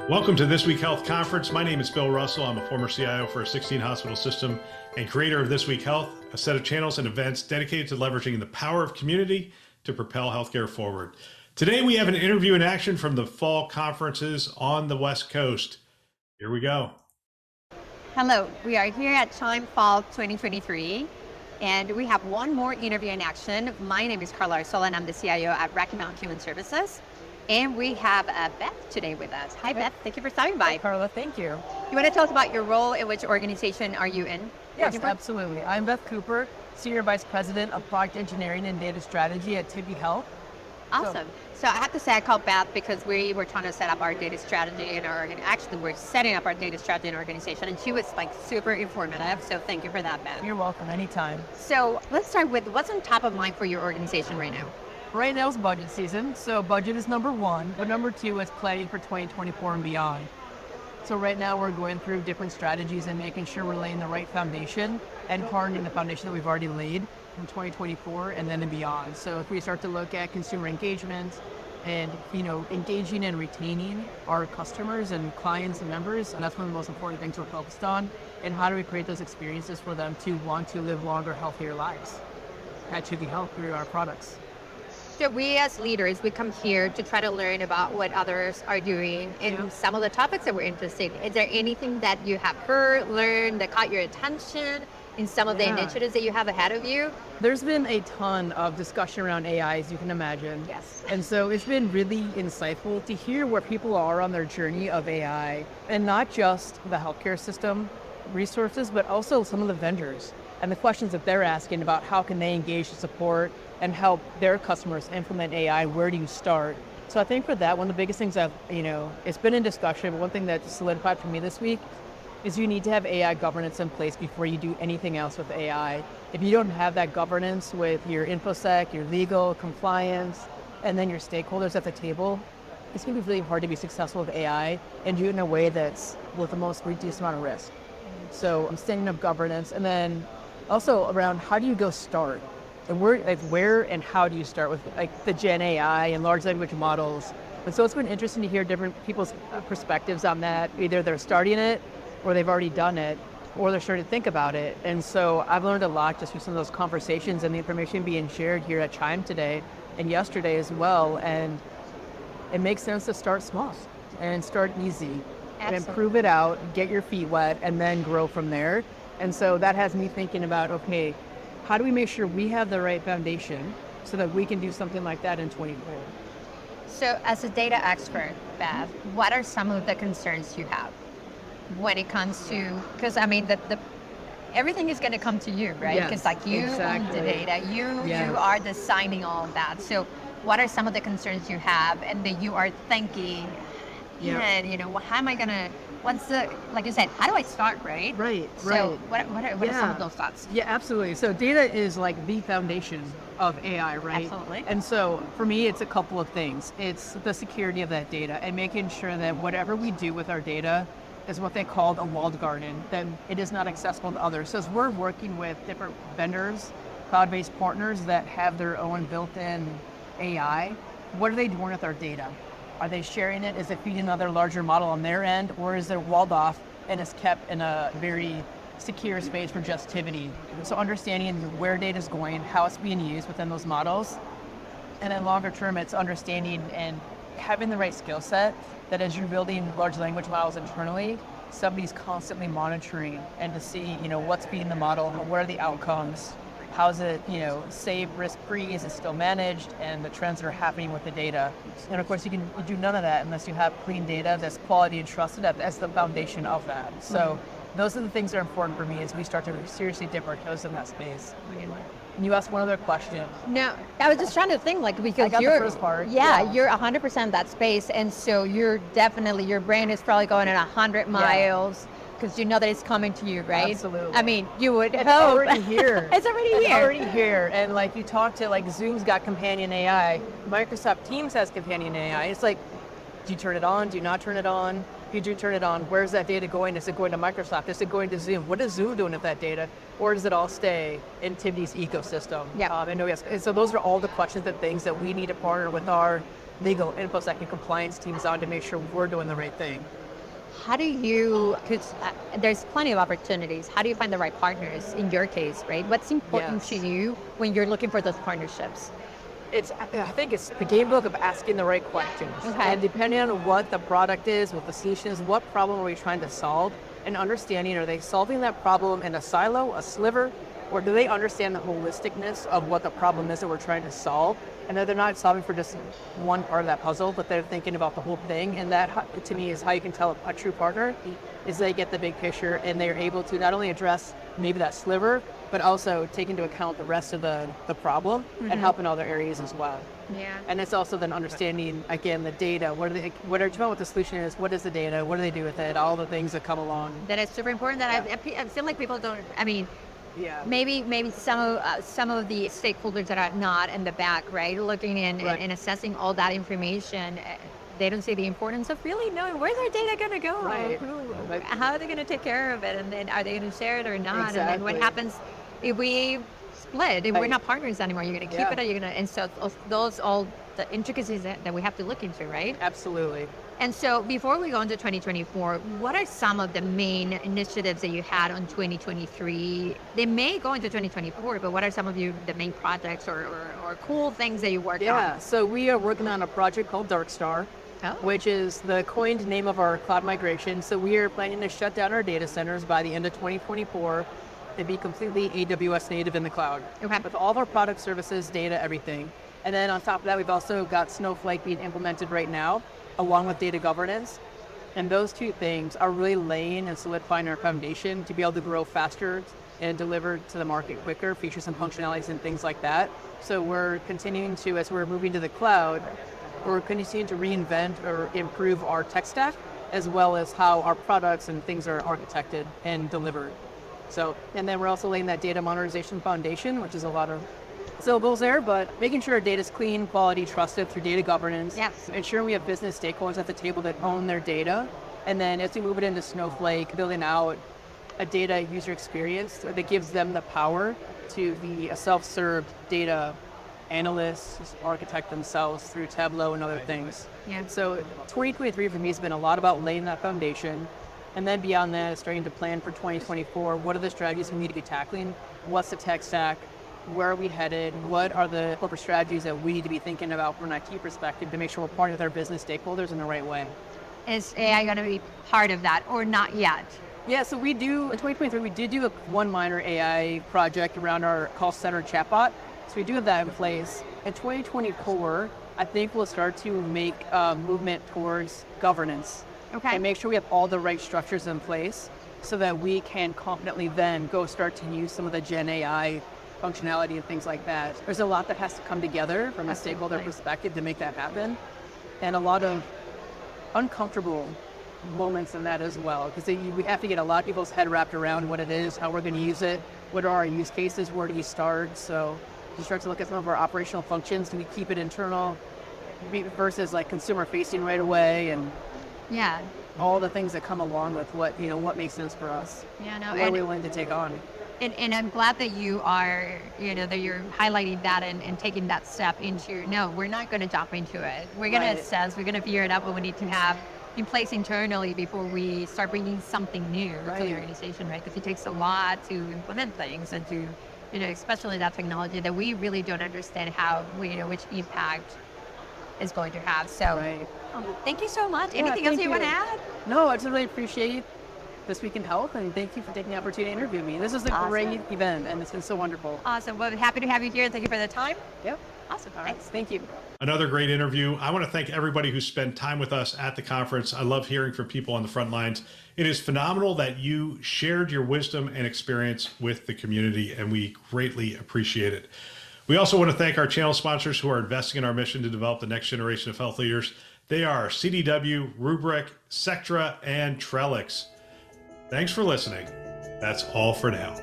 Welcome to This Week Health Conference. My name is Bill Russell. I'm a former CIO for a 16-hospital system and creator of This Week Health, a set of channels and events dedicated to leveraging the power of community to propel healthcare forward. Today, we have an interview in action from the fall conferences on the West Coast. Here we go. Hello, we are here at CHIME Fall 2023, and we have one more interview in action. My name is Karla Arzola, and I'm the CIO at Rocky Mountain Human Services. And we have Beth today with us. Hi, Beth. Thank you for stopping by. Hi, Karla. Thank you. You want to tell us about your role and which organization are you in? Yes, absolutely. I'm Beth Cooper, Senior Vice President of Product Engineering and Data Strategy at Tivity Health. Awesome. So I have to say I called Beth because we were trying to set up our data strategy in our, actually we're setting up our data strategy in our organization, and she was like super informative. So thank you for that, Beth. You're welcome, anytime. So let's start with what's on top of mind for your organization right now? Right now is budget season, so budget is number one, but number two is planning for 2024 and beyond. So right now we're going through different strategies and making sure we're laying the right foundation and hardening the foundation that we've already laid from 2024 and then and beyond. So if we start to look at consumer engagement and, engaging and retaining our customers and clients and members, and that's one of the most important things we're focused on, and how do we create those experiences for them to want to live longer, healthier lives at Tivity Health through our products. So we as leaders, we come here to try to learn about what others are doing and some of the topics that we're interested in. Is there anything that you have heard, learned, that caught your attention in some of the initiatives that you have ahead of you? There's been a ton of discussion around AI, as you can imagine. Yes. And so it's been really insightful to hear where people are on their journey of AI, and not just the healthcare system resources, but also some of the vendors and the questions that they're asking about how can they engage to support and help their customers implement AI. Where do you start? So I think for that, one of the biggest things it's been in discussion, but one thing that solidified for me this week is you need to have AI governance in place before you do anything else with AI. If you don't have that governance with your InfoSec, your legal, compliance, and then your stakeholders at the table, it's gonna be really hard to be successful with AI and do it in a way that's with the most reduced amount of risk. So I'm standing up governance, and then also around how do you go start? And where and how do you start with the Gen AI and large language models? And so it's been interesting to hear different people's perspectives on that. Either they're starting it, or they've already done it, or they're starting to think about it. And so I've learned a lot just through some of those conversations and the information being shared here at CHIME today and yesterday as well. And it makes sense to start small and start easy. Absolutely. And prove it out, get your feet wet, and then grow from there. And so that has me thinking about, okay, how do we make sure we have the right foundation so that we can do something like that in 2024? So as a data expert, Beth, what are some of the concerns you have when it comes to, because everything is going to come to you, right? Because you own the data, you are designing all of that. So what are some of the concerns you have and that you are thinking, how am I going to, like you said, how do I start, right? Right. So what are some of those thoughts? Yeah, absolutely. So data is like the foundation of AI, right? Absolutely. And so for me, it's a couple of things. It's the security of that data and making sure that whatever we do with our data is what they call a walled garden, that it is not accessible to others. So as we're working with different vendors, cloud-based partners that have their own built-in AI, what are they doing with our data? Are they sharing it? Is it feeding another larger model on their end? Or is it walled off and is kept in a very secure space for just Tivity? So understanding where data is going, how it's being used within those models. And then longer term, it's understanding and having the right skill set that as you're building large language models internally, somebody's constantly monitoring and to see, what's feeding the model, what are the outcomes, how's it, safe, risk-free, is it still managed, and the trends that are happening with the data. And of course, you do none of that unless you have clean data that's quality and trusted as the foundation of that. So those are the things that are important for me as we start to seriously dip our toes in that space. And you asked one other question. No, I was just trying to think, because I got the first part. Yeah, you're 100% in that space, and so your brain is probably going at 100 miles. Because you know that it's coming to you, right? Absolutely. You would hope. It's already here. It's already here. And you talk to Zoom's got companion AI, Microsoft Teams has companion AI. It's like, do you turn it on? Do you not turn it on? If you do turn it on, where's that data going? Is it going to Microsoft? Is it going to Zoom? What is Zoom doing with that data? Or does it all stay in Tivity's ecosystem? Yeah. And so those are all the questions and things that we need to partner with our legal, InfoSec, and compliance teams on to make sure we're doing the right thing. How do you, because there's plenty of opportunities, how do you find the right partners in your case, right? What's important to you when you're looking for those partnerships? I think it's the game book of asking the right questions. Okay. And depending on what the product is, what the solution is, what problem are we trying to solve, and understanding, are they solving that problem in a silo, a sliver, or do they understand the holisticness of what the problem is that we're trying to solve? And that they're not solving for just one part of that puzzle, but they're thinking about the whole thing. And that, to me, is how you can tell a true partner, is they get the big picture and they're able to not only address maybe that sliver, but also take into account the rest of the problem and help in other areas as well. Yeah. And it's also then understanding, again, the data. What the solution is, what is the data, what do they do with it, all the things that come along. That is super important. That I feel like people don't, Yeah. maybe some of the stakeholders that are not in the back, right, looking in and assessing all that information, they don't see the importance of really knowing where's our data going to go, Right. How are they going to take care of it, and then are they going to share it or not, Exactly. and then what happens if we split, if we're not partners anymore, you're going to keep it, or you're going to, and so those all the intricacies that we have to look into, right? Absolutely. And so before we go into 2024, what are some of the main initiatives that you had on 2023? They may go into 2024, but what are some of the main projects or cool things that you worked on? Yeah, so we are working on a project called Darkstar, which is the coined name of our cloud migration. So we are planning to shut down our data centers by the end of 2024 and be completely AWS native in the cloud. Okay. With all of our product, services, data, everything. And then on top of that, we've also got Snowflake being implemented right now, along with data governance. And those two things are really laying and solidifying our foundation to be able to grow faster and deliver to the market quicker, features and functionalities and things like that. So we're continuing to, as we're moving to the cloud, we're continuing to reinvent or improve our tech stack, as well as how our products and things are architected and delivered. So, and then we're also laying that data modernization foundation, which is a lot of syllables there, but making sure our data is clean, quality, trusted through data governance. Yes. Ensuring we have business stakeholders at the table that own their data. And then as we move it into Snowflake, building out a data user experience that gives them the power to be a self-serve data analysts, architect themselves through Tableau and other things. Yeah. So 2023 for me has been a lot about laying that foundation. And then beyond that, starting to plan for 2024. What are the strategies we need to be tackling? What's the tech stack? Where are we headed? What are the corporate strategies that we need to be thinking about from an IT perspective to make sure we're partnering with our business stakeholders in the right way? Is AI going to be part of that or not yet? Yeah, so we do, in 2023, we did do one minor AI project around our call center chatbot. So we do have that in place. In 2024, I think we'll start to make movement towards governance. Okay. And make sure we have all the right structures in place so that we can confidently then go start to use some of the Gen AI functionality and things like that. There's a lot that has to come together from a stakeholder perspective to make that happen. And a lot of uncomfortable moments in that as well, because we have to get a lot of people's head wrapped around what it is, how we're going to use it, what are our use cases, where do we start. So we start to look at some of our operational functions. Do we keep it internal versus like consumer facing right away, and all the things that come along with what makes sense for us. Yeah, no, what are we willing to take on? And I'm glad that you are, that you're highlighting that and taking that step into, no, we're not going to jump into it. We're going to assess, we're going to figure it out what we need to have in place internally before we start bringing something new to the organization, right? Because it takes a lot to implement things and to, especially that technology that we really don't understand how, which impact is going to have. So thank you so much. Anything else you want to add? No, I just really appreciate This Week in Health, and thank you for taking the opportunity to interview me. This is a great event, and it's been so wonderful. Awesome. Well, happy to have you here. Thank you for the time. Yep. Awesome. All right. Thank you. Another great interview. I want to thank everybody who spent time with us at the conference. I love hearing from people on the front lines. It is phenomenal that you shared your wisdom and experience with the community, and we greatly appreciate it. We also want to thank our channel sponsors who are investing in our mission to develop the next generation of health leaders. They are CDW, Rubrik, Sectra, and Trellix. Thanks for listening. That's all for now.